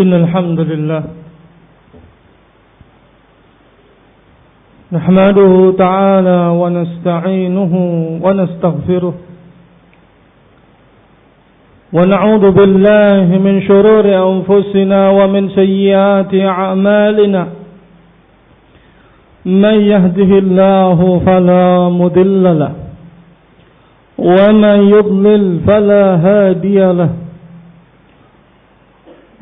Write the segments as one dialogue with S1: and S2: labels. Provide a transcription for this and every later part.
S1: إن الحمد لله نحمده تعالى ونستعينه ونستغفره ونعوذ بالله من شرور أنفسنا ومن سيئات أعمالنا من يهده الله فلا مضل له ومن يضلل فلا هادي له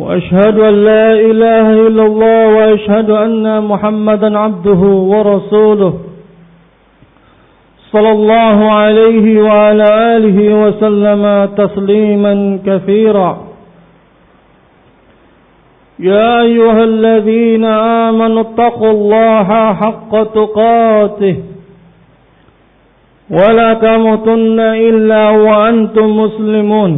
S1: وأشهد أن لا إله إلا الله وأشهد أن محمدا عبده ورسوله صلى الله عليه وعلى آله وسلم تسليما كثيرا يا أيها الذين آمنوا اتقوا الله حق تقاته ولا تموتن إلا وأنتم مسلمون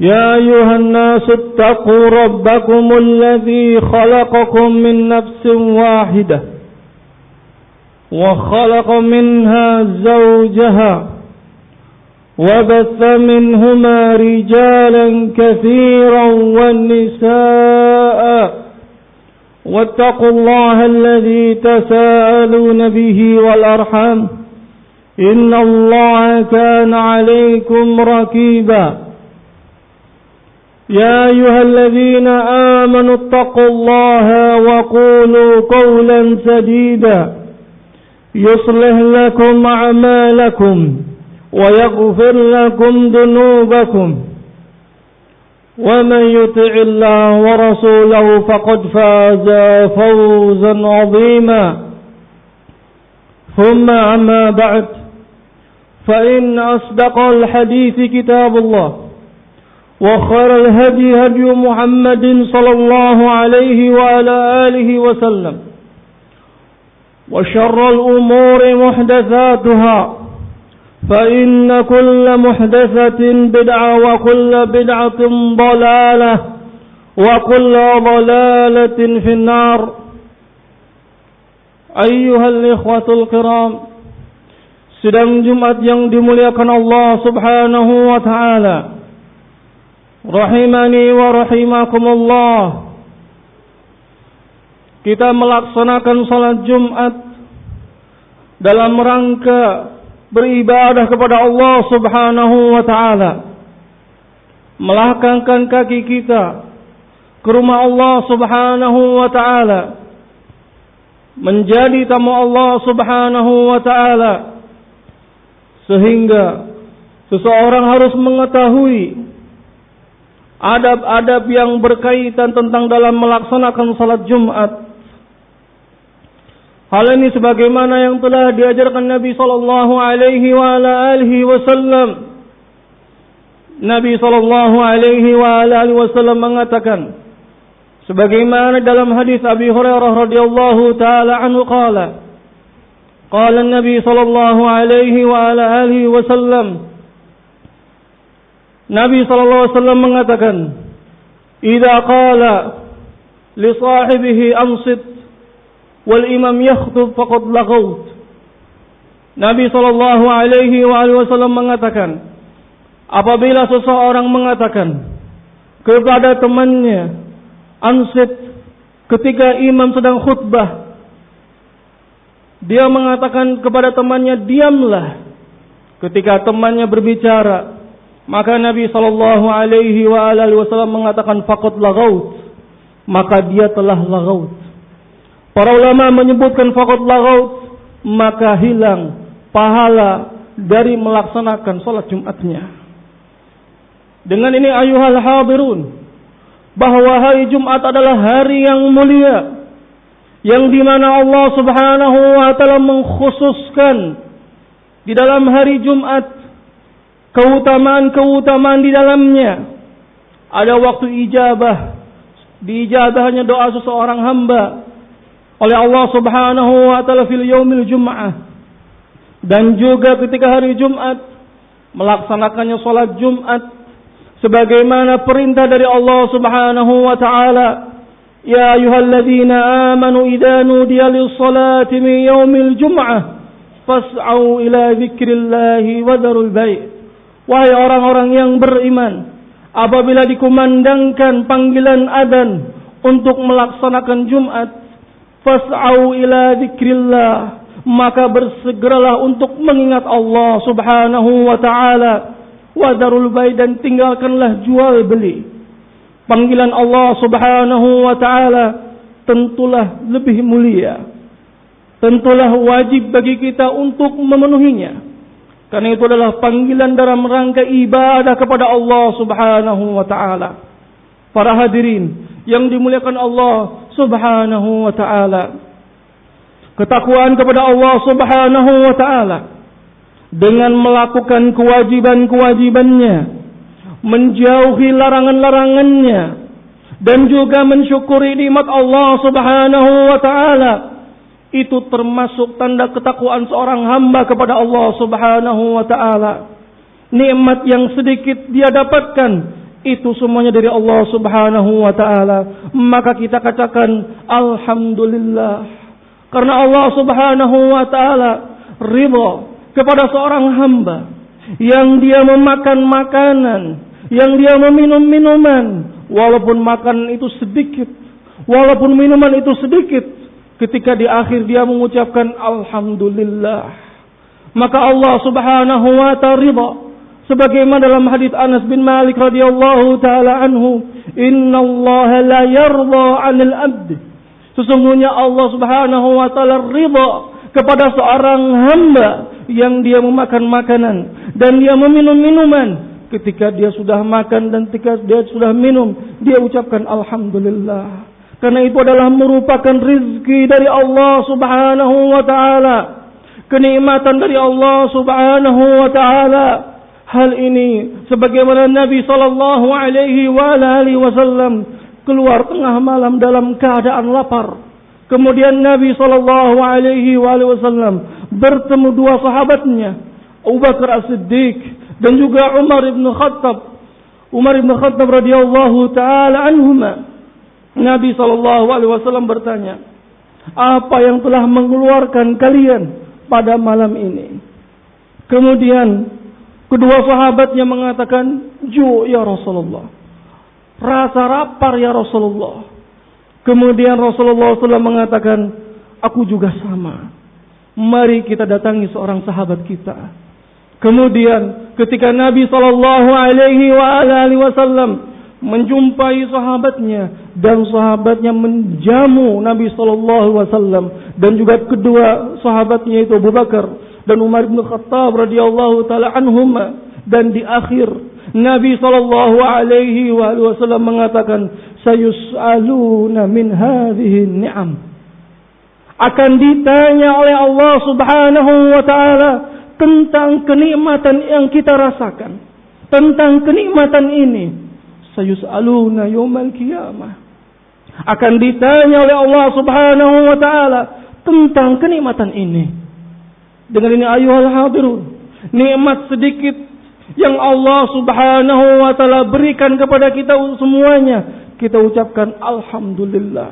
S1: يا أيها الناس اتقوا ربكم الذي خلقكم من نفس واحدة وخلق منها زوجها وبث منهما رجالا كثيرا والنساء واتقوا الله الذي تساءلون به والأرحام إن الله كان عليكم رقيبا يا أيها الذين آمنوا اتقوا الله وقولوا قولا سديدا يصلح لكم أعمالكم ويغفر لكم ذنوبكم ومن يطع الله ورسوله فقد فاز فوزا عظيما ثم أما بعد فإن أصدق الحديث كتاب الله وخير الهدي هدي محمد صلى الله عليه وعلى آله وسلم وشر الأمور محدثاتها فإن كل محدثة بدعة وكل بدعة ضلالة وكل ضلالة في النار. أيها الإخوة الكرام, sidang Jumat yang dimuliakan Allah Subhanahu wa taala, rahimani wa rahimakumullah. Kita melaksanakan salat Jumat dalam rangka beribadah kepada Allah Subhanahu wa taala, melangkahkan kaki kita ke rumah Allah Subhanahu wa taala, menjadi tamu Allah Subhanahu wa taala, sehingga seseorang harus mengetahui adab-adab yang berkaitan tentang dalam melaksanakan salat Jumat. Hal ini sebagaimana yang telah diajarkan Nabi sallallahu alaihi wa ala alihi wasallam. Nabi sallallahu alaihi wa ala alihi wasallam mengatakan sebagaimana dalam hadis Abi Hurairah radhiyallahu taala anhu qala Nabi sallallahu alaihi wa ala alihi wasallam, Nabi sallallahu alaihi wasallam mengatakan, "Idza qala li sahibihi ansit wal imam yakhtub faqad laghawt." Nabi sallallahu alaihi wasallam mengatakan, apabila seseorang mengatakan kepada temannya ansit ketika imam sedang khutbah, dia mengatakan kepada temannya diamlah ketika temannya berbicara, maka Nabi sallallahu alaihi wasallam mengatakan faqad laghawt, maka dia telah laghawt. Para ulama menyebutkan faqad laghawt, maka hilang pahala dari melaksanakan salat Jumatnya. Dengan ini ayuhal hadirun, bahwa hari Jumat adalah hari yang mulia, yang dimana Allah Subhanahu wa taala mengkhususkan di dalam hari Jumat keutamaan-keutamaan di dalamnya. Ada waktu ijabah, diijabahnya doa seseorang hamba oleh Allah Subhanahu wa taala fil yaumil jum'ah, dan juga ketika hari Jumat melaksanakannya salat Jumat sebagaimana perintah dari Allah Subhanahu wa taala, ya ayyuhalladzina amanu idza nudiya lis-salati min yaumil jum'ah fas'au ila dzikrillahi wa dzarul bai'. Wahai orang-orang yang beriman, apabila dikumandangkan panggilan adzan untuk melaksanakan Jumat, fas'au ila dzikrillah, maka bersegeralah untuk mengingat Allah Subhanahu wa taala. Wa darul bai', dan tinggalkanlah jual beli. Panggilan Allah Subhanahu wa taala tentulah lebih mulia. Tentulah wajib bagi kita untuk memenuhinya. Karena itu adalah panggilan dalam rangka ibadah kepada Allah Subhanahu wa taala. Para hadirin yang dimuliakan Allah Subhanahu wa taala, ketakwaan kepada Allah Subhanahu wa taala dengan melakukan kewajiban-kewajibannya, menjauhi larangan-larangannya, dan juga mensyukuri nikmat Allah Subhanahu wa taala, itu termasuk tanda ketakwaan seorang hamba kepada Allah Subhanahu wa taala. Nikmat yang sedikit dia dapatkan, itu semuanya dari Allah Subhanahu wa taala. Maka kita katakan alhamdulillah, karena Allah Subhanahu wa taala ridha kepada seorang hamba yang dia memakan makanan, yang dia meminum minuman, walaupun makanan itu sedikit, walaupun minuman itu sedikit, ketika di akhir dia mengucapkan alhamdulillah, maka Allah Subhanahu wa ta'ala ridha. Sebagaimana dalam hadits Anas bin Malik radhiyallahu taala anhu, innallaha la yarda 'anil 'abd, sesungguhnya Allah Subhanahu wa taala ridha kepada seorang hamba yang dia memakan makanan dan dia meminum minuman. Ketika dia sudah makan dan ketika dia sudah minum, dia ucapkan alhamdulillah. Karena itu adalah merupakan rizki dari Allah Subhanahu wa ta'ala, kenikmatan dari Allah Subhanahu wa ta'ala. Hal ini sebagaimana Nabi sallallahu alaihi wasallam keluar tengah malam dalam keadaan lapar. Kemudian Nabi sallallahu alaihi wasallam bertemu dua sahabatnya, Abu Bakar As-Siddiq dan juga Umar ibn Khattab. Umar ibn Khattab radhiyallahu taala anhuma. Nabi sallallahu alaihi wasallam bertanya, apa yang telah mengeluarkan kalian pada malam ini? Kemudian kedua sahabatnya mengatakan, ju' ya Rasulullah, rasa lapar ya Rasulullah. Kemudian Rasulullah SAW mengatakan, aku juga sama. Mari kita datangi seorang sahabat kita. Kemudian ketika Nabi sallallahu alaihi wasallam menjumpai sahabatnya dan sahabatnya menjamu Nabi sallallahu alaihi wasallam dan juga kedua sahabatnya itu Abu Bakar dan Umar bin Khattab radhiyallahu taala anhuma, dan di akhir Nabi sallallahu alaihi wasallam mengatakan, sayus'aluna min hadhihi ni'am, akan ditanya oleh Allah Subhanahu wa taala tentang kenikmatan yang kita rasakan, tentang kenikmatan ini. Sayus'aluna yaumal qiyamah, akan ditanya oleh Allah Subhanahu wa taala tentang kenikmatan ini. Dengan ini ayuhal hadirun, nikmat sedikit yang Allah Subhanahu wa taala berikan kepada kita semuanya, kita ucapkan alhamdulillah.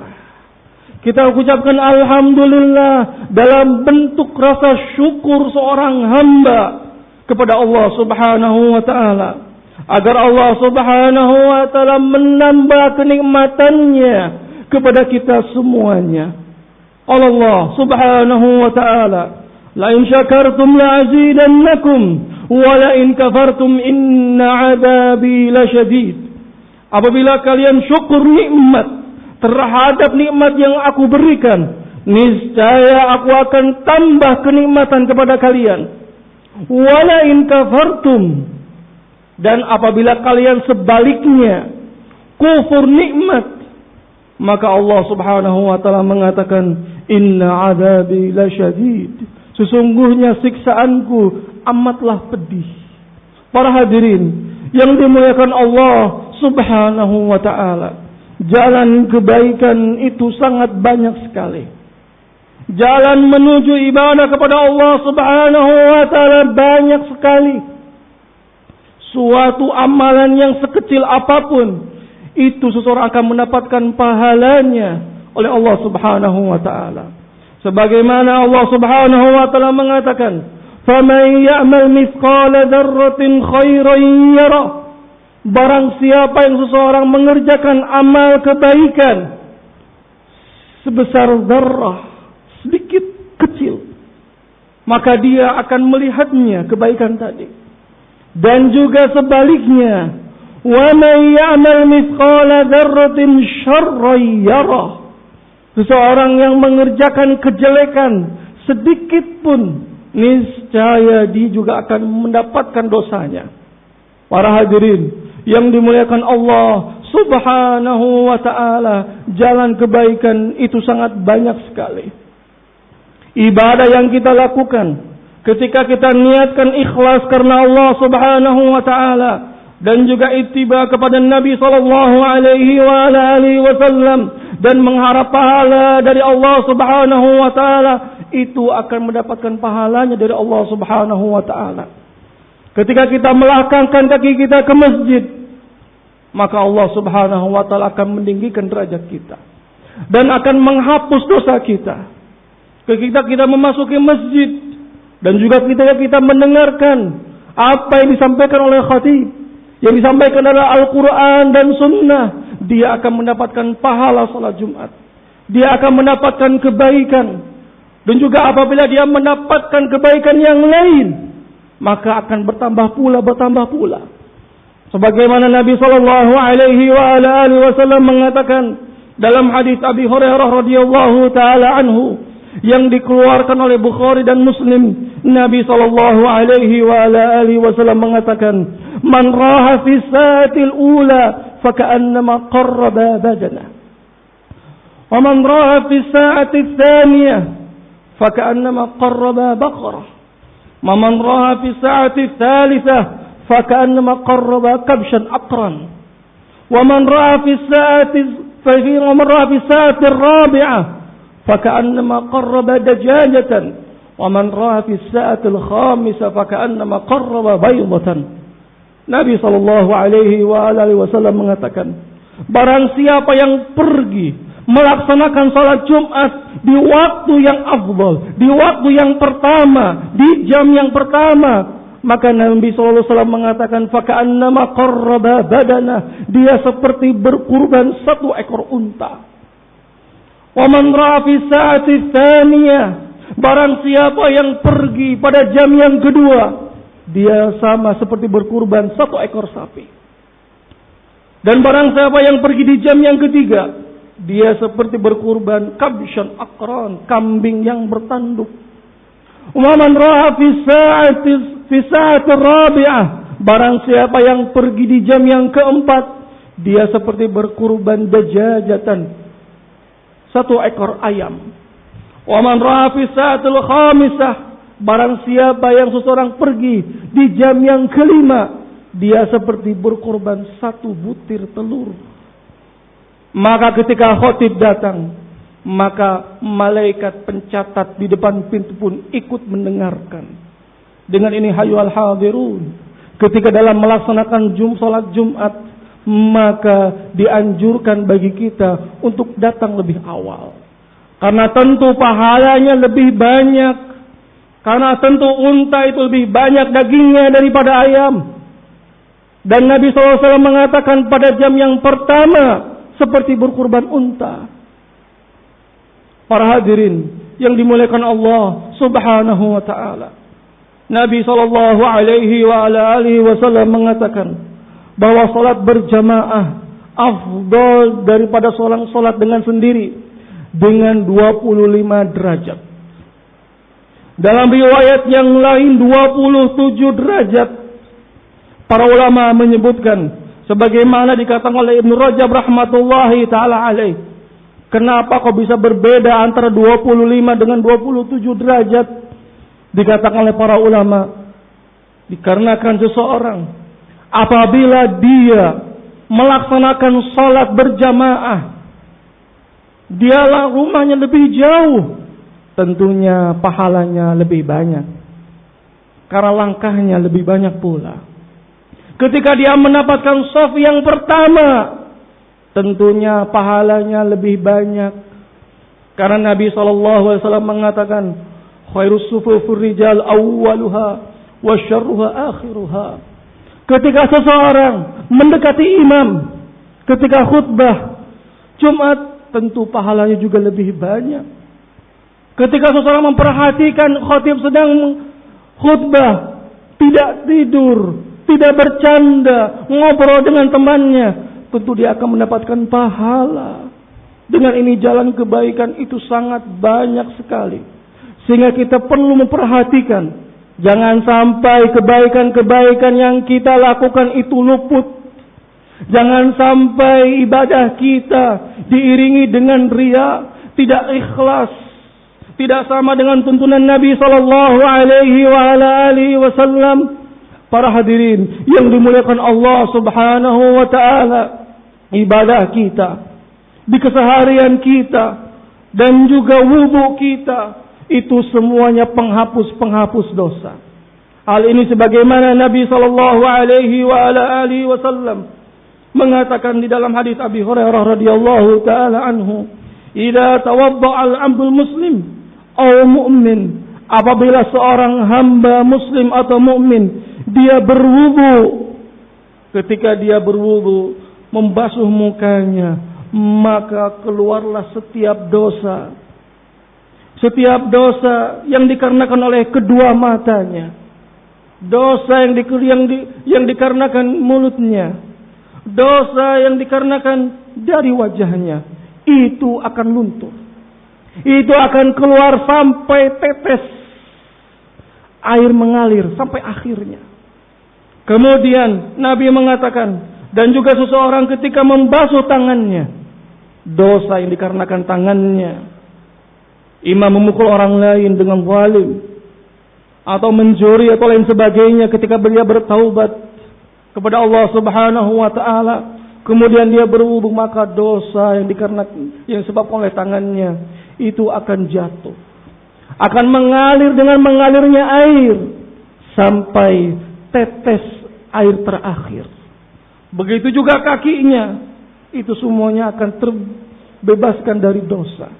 S1: Kita ucapkan alhamdulillah dalam bentuk rasa syukur seorang hamba kepada Allah Subhanahu wa taala, agar Allah Subhanahu wa taala menambah kenikmatannya kepada kita semuanya. Allah Subhanahu wa taala, la in syakartum la azidannakum wa la in kafartum inna 'adzabi lasyadid. Apabila kalian syukur nikmat terhadap nikmat yang aku berikan, niscaya aku akan tambah kenikmatan kepada kalian. Wala in kafartum, dan apabila kalian sebaliknya kufur nikmat, maka Allah Subhanahu wa taala mengatakan, inna 'adzabi lasyadid, sesungguhnya siksaanku amatlah pedih. Para hadirin yang dimuliakan Allah Subhanahu wa ta'ala, jalan kebaikan itu sangat banyak sekali. Jalan menuju ibadah kepada Allah Subhanahu wa ta'ala banyak sekali. Suatu amalan yang sekecil apapun, itu seseorang akan mendapatkan pahalanya oleh Allah Subhanahu wa ta'ala. Sebagaimana Allah Subhanahu wa ta'ala mengatakan, فَمَنْ يَعْمَلْ مِثْقَالَ ذَرَّةٍ خَيْرًا يَرَهُ, Barang siapa yang seseorang mengerjakan amal kebaikan sebesar zarrah, sedikit kecil, maka dia akan melihatnya kebaikan tadi. Dan juga sebaliknya, wa may ya'mal mithqala dzarratin syarran yarah. Seseorang yang mengerjakan kejelekan sedikit pun, niscaya dia juga akan mendapatkan dosanya. Para hadirin yang dimuliakan Allah Subhanahu wa ta'ala, jalan kebaikan itu sangat banyak sekali. Ibadah yang kita lakukan ketika kita niatkan ikhlas karena Allah Subhanahu wa ta'ala, dan juga ittiba kepada Nabi sallallahu alaihi wasallam, dan mengharap pahala dari Allah Subhanahu wa ta'ala, itu akan mendapatkan pahalanya dari Allah Subhanahu wa ta'ala. Ketika kita melangkahkan kaki kita ke masjid, maka Allah Subhanahu wa ta'ala akan meninggikan derajat kita dan akan menghapus dosa kita. Ketika kita memasuki masjid dan juga ketika kita mendengarkan apa yang disampaikan oleh khatib, yang disampaikan adalah Al-Quran dan Sunnah, dia akan mendapatkan pahala salat Jumat. Dia akan mendapatkan kebaikan. Dan juga apabila dia mendapatkan kebaikan yang lain, maka akan bertambah pula. Sebagaimana Nabi sallallahu alaihi wasallam mengatakan dalam hadis Abi Hurairah radhiyallahu taala anhu yang dikeluarkan oleh Bukhari dan Muslim, Nabi sallallahu alaihi wasallam mengatakan, "Man raha fi sa'atil ula faka'annama qarraba badana. Wa man raha fi sa'atil thaniyah faka'annama qarraba baqarah. Wa man raha fi sa'atil thalithah faka'annama qarraba kabshan aqran. Wa man raha fi sa'atil rabi'ah faka'annama qarraba dajajatan. Wa man raha fi sa'atil khamisah faka'annama qarraba baydatan." Nabi sallallahu alaihi wasallam mengatakan, barang siapa yang pergi melaksanakan salat Jumat di waktu yang afdal, di waktu yang pertama, di jam yang pertama, maka Nabi sallallahu alaihi wasallam mengatakan, faka'annama qarraba badana, dia seperti berkurban satu ekor unta. Wa man ra'a fi sa'ati tsaniyah, barang siapa yang pergi pada jam yang kedua, dia sama seperti berkurban satu ekor sapi. Dan barang siapa yang pergi di jam yang ketiga, dia seperti berkurban kabshan aqran, kambing yang bertanduk. Wa man ra'a fi sa'ati rabi'ah, barang siapa yang pergi di jam yang keempat, dia seperti berkurban dajajatan, satu ekor ayam. Wa man ra'a fi sa'atil khamisah, barang siapa yang seseorang pergi di jam yang kelima, dia seperti berkorban satu butir telur. Maka ketika khatib datang, maka malaikat pencatat di depan pintu pun ikut mendengarkan. Dengan ini hayual hadirun, ketika dalam melaksanakan salat Jumat, maka dianjurkan bagi kita untuk datang lebih awal. Karena tentu pahalanya lebih banyak. Karena tentu unta itu lebih banyak dagingnya daripada ayam. Dan Nabi SAW mengatakan pada jam yang pertama seperti berkurban unta. Para hadirin yang dimuliakan Allah Subhanahu wa ta'ala, Nabi sallallahu alaihi wasallam mengatakan bahwa salat berjamaah afdal daripada salat dengan sendiri dengan 25 derajat. Dalam riwayat yang lain 27 derajat. Para ulama menyebutkan sebagaimana dikatakan oleh Ibnu Rajab rahmatullahi taala alaih, kenapa kok bisa berbeda antara 25 dengan 27 derajat? Dikatakan oleh para ulama, dikarenakan seseorang apabila dia melaksanakan salat berjamaah, dialah rumahnya lebih jauh, tentunya pahalanya lebih banyak, karena langkahnya lebih banyak pula. Ketika dia mendapatkan shaf yang pertama, tentunya pahalanya lebih banyak, karena Nabi SAW mengatakan, khairus sufufur rijal awwaluha wa syarruha akhiruha. Ketika seseorang mendekati imam ketika khutbah Jumat, tentu pahalanya juga lebih banyak. Ketika seseorang memperhatikan khatib sedang khutbah, tidak tidur, tidak bercanda, ngobrol dengan temannya, tentu dia akan mendapatkan pahala. Dengan ini jalan kebaikan itu sangat banyak sekali. Sehingga kita perlu memperhatikan, jangan sampai kebaikan-kebaikan yang kita lakukan itu luput. Jangan sampai ibadah kita diiringi dengan riya, tidak ikhlas, tidak sama dengan tuntunan Nabi sallallahu alaihi wasallam. Para hadirin yang dimuliakan Allah Subhanahu wa taala, ibadah kita di keseharian kita dan juga wudu kita itu semuanya penghapus dosa. Hal ini sebagaimana Nabi sallallahu alaihi wasallam mengatakan di dalam hadis Abi Hurairah radhiyallahu taala anhu, "Idza tawadda'a al-'abdul muslim aw mu'min," apabila seorang hamba muslim atau mukmin dia berwudu, ketika dia berwudu membasuh mukanya, maka keluarlah setiap dosa yang dikarenakan oleh kedua matanya, dosa yang dikarenakan mulutnya, dosa yang dikarenakan dari wajahnya, itu akan luntur. Itu akan keluar sampai tetes air mengalir sampai akhirnya. Kemudian Nabi mengatakan, dan juga seseorang ketika membasuh tangannya, dosa yang dikarenakan tangannya, imam memukul orang lain dengan zalim, atau mencuri atau lain sebagainya, ketika dia bertaubat kepada Allah Subhanahu wa taala, kemudian dia berwudu, maka dosa yang dikarenakan yang disebabkan oleh tangannya itu akan jatuh, akan mengalir dengan mengalirnya air sampai tetes air terakhir. Begitu juga kakinya, itu semuanya akan terbebaskan dari dosa.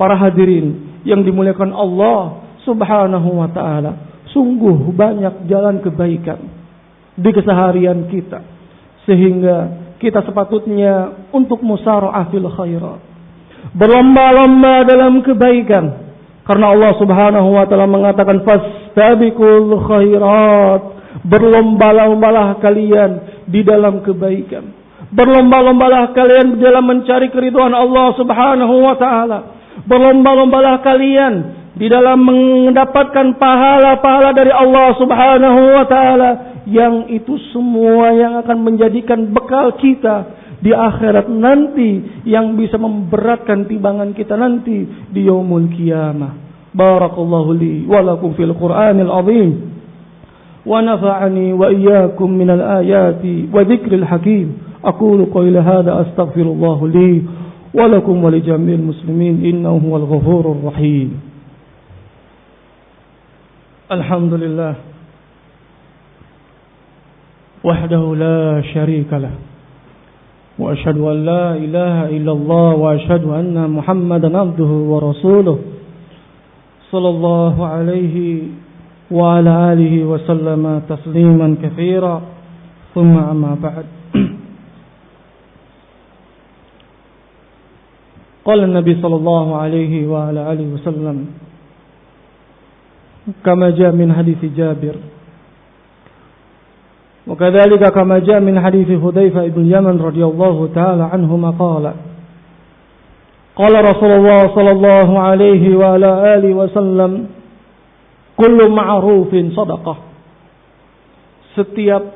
S1: Para hadirin yang dimuliakan Allah Subhanahu wa taala, sungguh banyak jalan kebaikan di keseharian kita, sehingga kita sepatutnya untuk musara'ah fil khairat, berlomba-lomba dalam kebaikan, karena Allah Subhanahu wa taala mengatakan fastabiqul khairat, berlomba-lombalah kalian di dalam kebaikan, berlomba-lombalah kalian di dalam mencari keridhaan Allah Subhanahu wa taala, berlomba-lombalah kalian di dalam mendapatkan pahala-pahala dari Allah Subhanahu wa taala, yang itu semua yang akan menjadikan bekal kita di akhirat nanti, yang bisa memberatkan timbangan kita nanti di yaumul qiyamah. Barakallahu li wa lakum fil Qur'anil azim wa nafa'ani wa iyyakum minal ayati wa dzikril hakim. Aqulu qawli hadza astaghfirullah li wa lakum wa li jami'il muslimin innahu huwal ghafurur rahim. Alhamdulillah wahdahu la syarika lah, wa asyhadu an la ilaha illallah, wa asyhadu anna Muhammadan abduhu wa rasuluh, sallallahu alaihi wa ala alihi wa sallama tasliman katsira. Thumma amma ba'd. Qala an-nabi sallallahu alaihi wa ala alihi wa sallam kama jaa min hadits Jabir, wa kadzalika kama jaa min hadits Hudzaifah bin Yaman radhiyallahu ta'ala anhuma qala Rasulullah sallallahu alaihi wa ala alihi wa sallam kullu ma'rufin shadaqah, setiap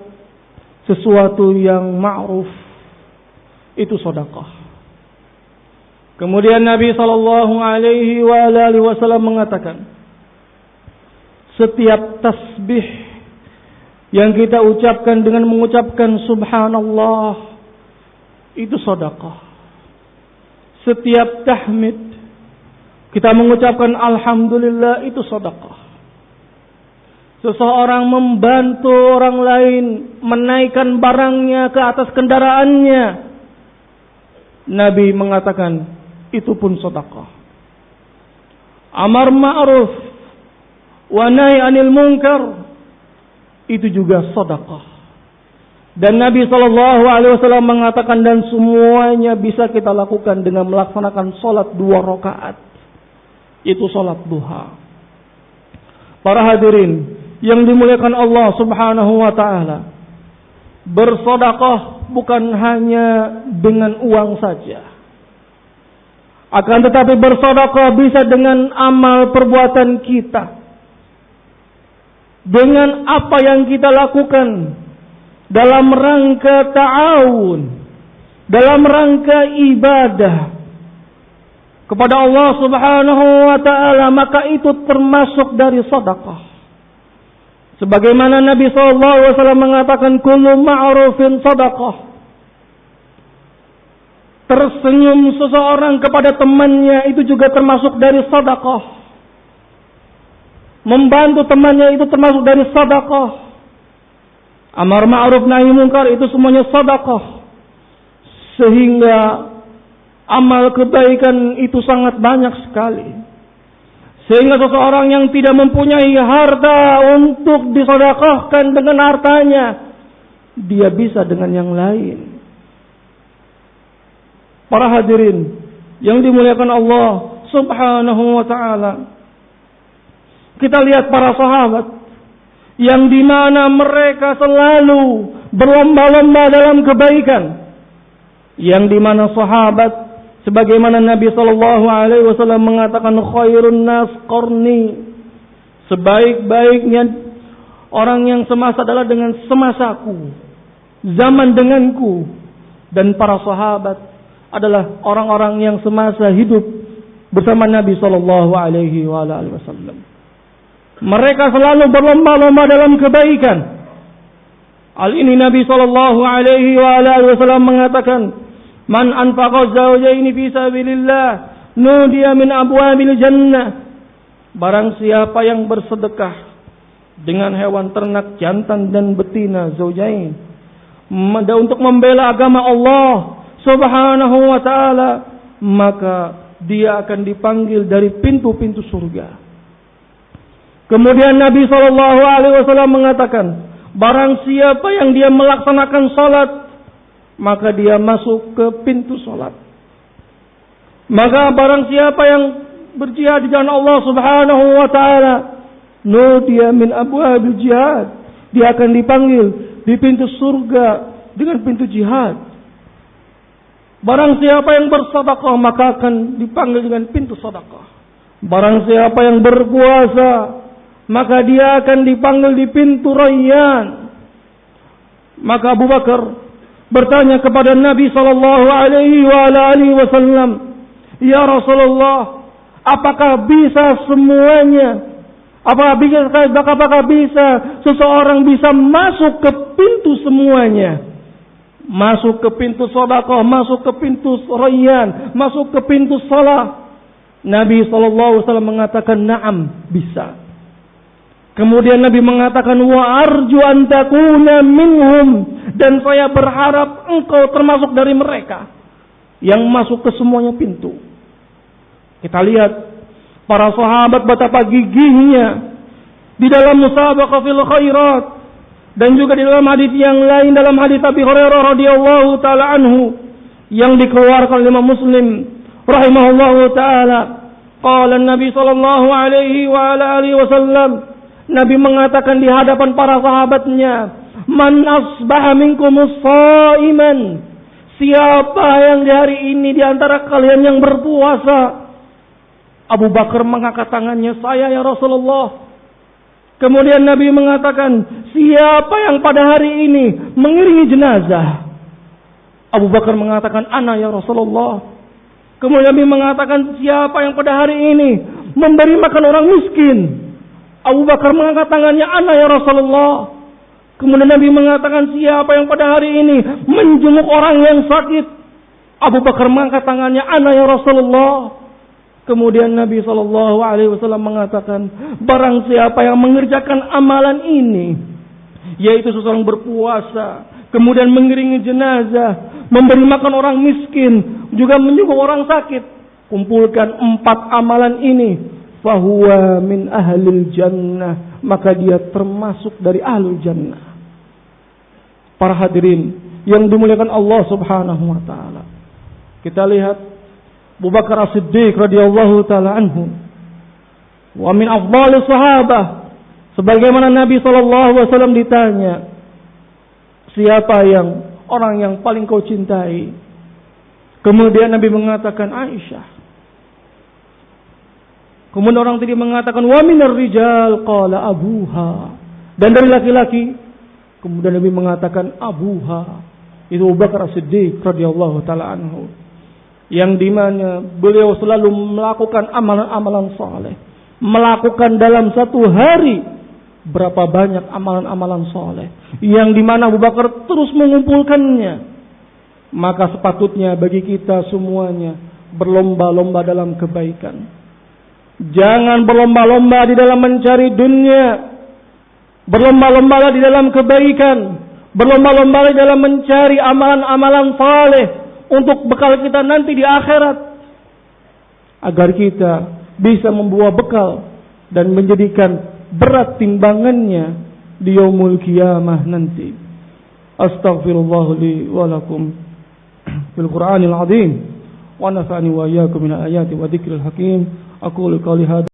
S1: sesuatu yang ma'ruf itu sedekah. Kemudian Nabi sallallahu alaihi wa alihi wasallam mengatakan, setiap tasbih yang kita ucapkan dengan mengucapkan subhanallah itu sedekah. Setiap tahmid kita mengucapkan alhamdulillah itu sedekah. Seseorang membantu orang lain menaikkan barangnya ke atas kendaraannya, Nabi mengatakan itu pun sedekah. Amar ma'ruf wa nahi anil munkar itu juga sedekah. Dan Nabi SAW mengatakan, dan semuanya bisa kita lakukan dengan melaksanakan sholat 2 rakaat. Itu sholat duha. Para hadirin yang dimuliakan Allah Subhanahu wa ta'ala, bersedekah bukan hanya dengan uang saja. Akan tetapi bersedekah bisa dengan amal perbuatan kita. Dengan apa yang kita lakukan dalam rangka ta'awun, dalam rangka ibadah kepada Allah Subhanahu wa ta'ala, maka itu termasuk dari sedekah. Sebagaimana Nabi SAW mengatakan, kullu ma'rufin sedekah. Tersenyum seseorang kepada temannya itu juga termasuk dari sedekah. Membantu temannya itu termasuk dari sedekah. Amar ma'ruf nahi munkar itu semuanya sedekah. Sehingga amal kebaikan itu sangat banyak sekali. Sehingga seseorang yang tidak mempunyai harta untuk disedekahkan dengan hartanya, dia bisa dengan yang lain. Para hadirin yang dimuliakan Allah Subhanahu wa ta'ala, kita lihat para sahabat yang dimana mereka selalu berlomba-lomba dalam kebaikan, yang dimana sahabat sebagaimana Nabi SAW mengatakan, khairun nas qarni, sebaik-baiknya orang yang semasa adalah dengan semasaku, zaman denganku. Dan para sahabat adalah orang-orang yang semasa hidup bersama Nabi SAW. Mereka selalu berlomba-lomba dalam kebaikan. Hal ini Nabi SAW mengatakan, man anfaqa zawjaini fi sabilillah nudiya min abwabil jannah. Barang siapa yang bersedekah dengan hewan ternak jantan dan betina zaujain untuk membela agama Allah Subhanahu wa ta'ala, maka dia akan dipanggil dari pintu-pintu surga. Kemudian Nabi SAW mengatakan, barang siapa yang dia melaksanakan salat, maka dia masuk ke pintu salat. Maka barang siapa yang berjihad di jalan Allah Subhanahu wa ta'ala, nudiya min abwabil jihad, dia akan dipanggil di pintu surga dengan pintu jihad. Barang siapa yang bersedekah, maka akan dipanggil dengan pintu sedekah. Barang siapa yang berpuasa, maka dia akan dipanggil di pintu Rayyan. Maka Abu Bakar bertanya kepada Nabi SAW, ya Rasulullah, apakah bisa semuanya? Apakah bisa seseorang bisa masuk ke pintu semuanya? Masuk ke pintu sedekah, masuk ke pintu Rayyan, masuk ke pintu salat. Nabi SAW mengatakan, na'am, bisa. Kemudian Nabi mengatakan, wa arju an takuna minhum, dan saya berharap engkau termasuk dari mereka yang masuk ke semuanya pintu. Kita lihat para sahabat betapa gigihnya di dalam musabaqah fil khairat. Dan juga di dalam hadis yang lain, dalam hadis Abi Hurairah radhiyallahu taala anhu yang dikeluarkan oleh Imam Muslim rahimahullahu taala, qala Nabi sallallahu alaihi wa ala alihi wasallam, Nabi mengatakan di hadapan para sahabatnya, man asbaha minkum shaiman, siapa yang di hari ini di antara kalian yang berpuasa? Abu Bakar mengangkat tangannya, saya ya Rasulullah. Kemudian Nabi mengatakan, siapa yang pada hari ini mengiringi jenazah? Abu Bakar mengatakan, ana ya Rasulullah. Kemudian Nabi mengatakan, siapa yang pada hari ini memberi makan orang miskin? Abu Bakar mengangkat tangannya, ana ya Rasulullah. Kemudian Nabi mengatakan, siapa yang pada hari ini menjenguk orang yang sakit? Abu Bakar mengangkat tangannya, ana ya Rasulullah. Kemudian Nabi SAW mengatakan, barang siapa yang mengerjakan amalan ini, yaitu seseorang berpuasa, kemudian mengiringi jenazah, memberi makan orang miskin, juga menjenguk orang sakit, kumpulkan 4 amalan ini, fahuwa min ahlil jannah, maka dia termasuk dari ahlul jannah. Para hadirin yang dimuliakan Allah Subhanahu wa taala. Kita lihat Abu Bakar As-Siddiq radhiyallahu taala anhu. Wa min afdhalis sahabah. Sebagaimana Nabi sallallahu alaihi wasallam ditanya, siapa orang yang paling kau cintai? Kemudian Nabi mengatakan Aisyah. Kemudian orang tadi mengatakan wa minar rijal qala abuha. Dan dari laki-laki, kemudian Nabi mengatakan abuha. Itu Abu Bakar As-Siddiq radhiyallahu taala anhu. Yang dimana beliau selalu melakukan amalan-amalan saleh, melakukan dalam satu hari berapa banyak amalan-amalan saleh, yang dimana Abu Bakar terus mengumpulkannya. Maka sepatutnya bagi kita semuanya berlomba-lomba dalam kebaikan. Jangan berlomba-lomba di dalam mencari dunia, berlomba-lomba di dalam kebaikan, berlomba-lomba di dalam mencari amalan-amalan saleh untuk bekal kita nanti di akhirat, agar kita bisa membawa bekal dan menjadikan berat timbangannya di yaumul qiyamah nanti. Astaghfirullah li wa lakum fil Qur'anil azim wa nafa'ani wa iyyakum min ayati wa dzikril hakim. Aqulu qawli hadza